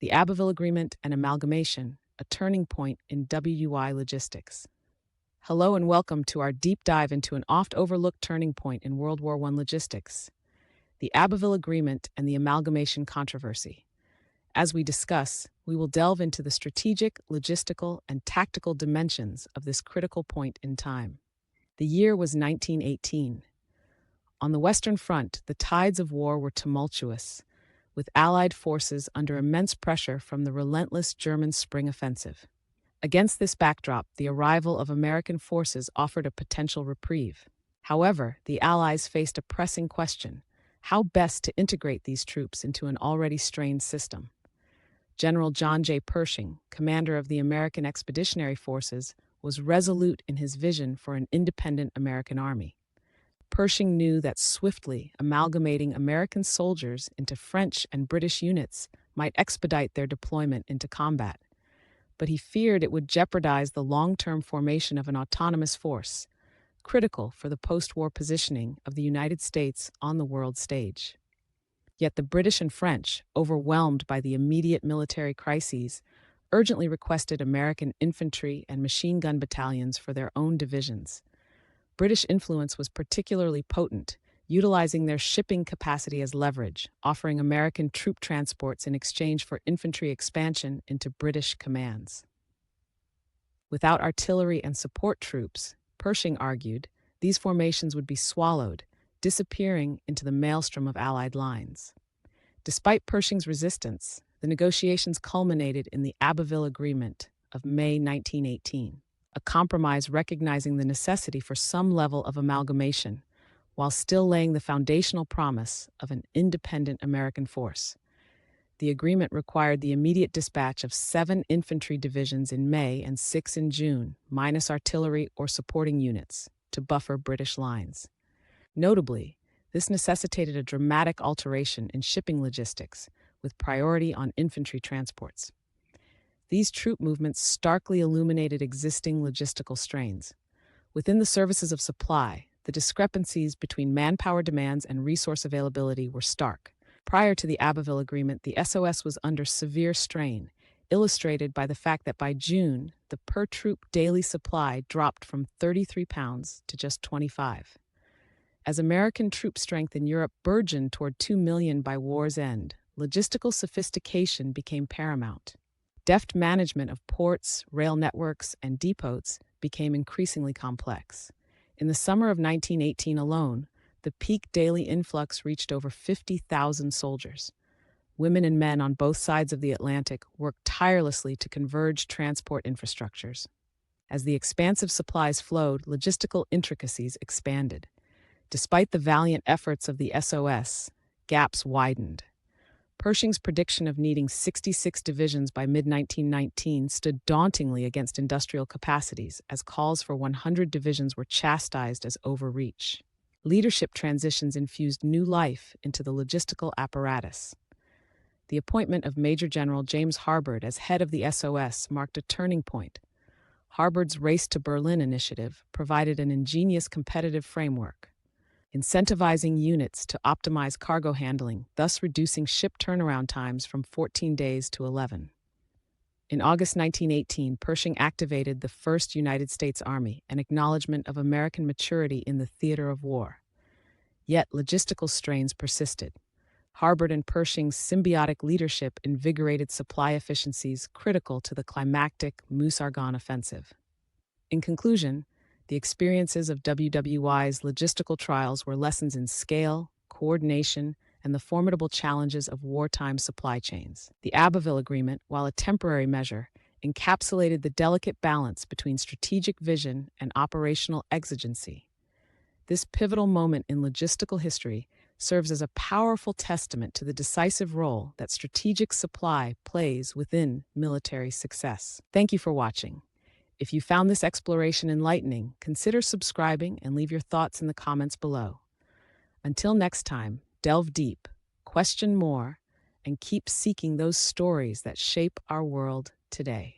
the Abbeville Agreement and Amalgamation, a turning point in WWI logistics. Hello and welcome to our deep dive into an oft-overlooked turning point in World War I logistics, the Abbeville Agreement and the Amalgamation controversy. As we discuss, we will delve into the strategic, logistical, and tactical dimensions of this critical point in time. The year was 1918. On the Western Front, the tides of war were tumultuous, with Allied forces under immense pressure from the relentless German spring offensive. Against this backdrop, the arrival of American forces offered a potential reprieve. However, the Allies faced a pressing question: how best to integrate these troops into an already strained system? General John J. Pershing, commander of the American Expeditionary Forces, was resolute in his vision for an independent American army. Pershing knew that swiftly amalgamating American soldiers into French and British units might expedite their deployment into combat, but he feared it would jeopardize the long-term formation of an autonomous force, critical for the post-war positioning of the United States on the world stage. Yet the British and French, overwhelmed by the immediate military crises, urgently requested American infantry and machine gun battalions for their own divisions. British influence was particularly potent, utilizing their shipping capacity as leverage, offering American troop transports in exchange for infantry expansion into British commands. Without artillery and support troops, Pershing argued, these formations would be swallowed, disappearing into the maelstrom of Allied lines. Despite Pershing's resistance, the negotiations culminated in the Abbeville Agreement of May 1918. A compromise recognizing the necessity for some level of amalgamation, while still laying the foundational promise of an independent American force. The agreement required the immediate dispatch of 7 infantry divisions in May and 6 in June, minus artillery or supporting units, to buffer British lines. Notably, this necessitated a dramatic alteration in shipping logistics, with priority on infantry transports. These troop movements starkly illuminated existing logistical strains. Within the services of supply, the discrepancies between manpower demands and resource availability were stark. Prior to the Abbeville Agreement, the SOS was under severe strain, illustrated by the fact that by June, the per-troop daily supply dropped from 33 pounds to just 25. As American troop strength in Europe burgeoned toward 2 million by war's end, logistical sophistication became paramount. Deft management of ports, rail networks, and depots became increasingly complex. In the summer of 1918 alone, the peak daily influx reached over 50,000 soldiers. Women and men on both sides of the Atlantic worked tirelessly to converge transport infrastructures. As the expansive supplies flowed, logistical intricacies expanded. Despite the valiant efforts of the SOS, gaps widened. Pershing's prediction of needing 66 divisions by mid-1919 stood dauntingly against industrial capacities, as calls for 100 divisions were chastised as overreach. Leadership transitions infused new life into the logistical apparatus. The appointment of Major General James Harbord as head of the SOS marked a turning point. Harbord's Race to Berlin initiative provided an ingenious competitive framework, incentivizing units to optimize cargo handling, thus reducing ship turnaround times from 14 days to 11. In August 1918, Pershing activated the 1st United States Army, an acknowledgement of American maturity in the theater of war. Yet logistical strains persisted. Harbord and Pershing's symbiotic leadership invigorated supply efficiencies critical to the climactic Meuse-Argonne offensive. In conclusion, the experiences of WWI's logistical trials were lessons in scale, coordination, and the formidable challenges of wartime supply chains. The Abbeville Agreement, while a temporary measure, encapsulated the delicate balance between strategic vision and operational exigency. This pivotal moment in logistical history serves as a powerful testament to the decisive role that strategic supply plays within military success. Thank you for watching. If you found this exploration enlightening, consider subscribing and leave your thoughts in the comments below. Until next time, delve deep, question more, and keep seeking those stories that shape our world today.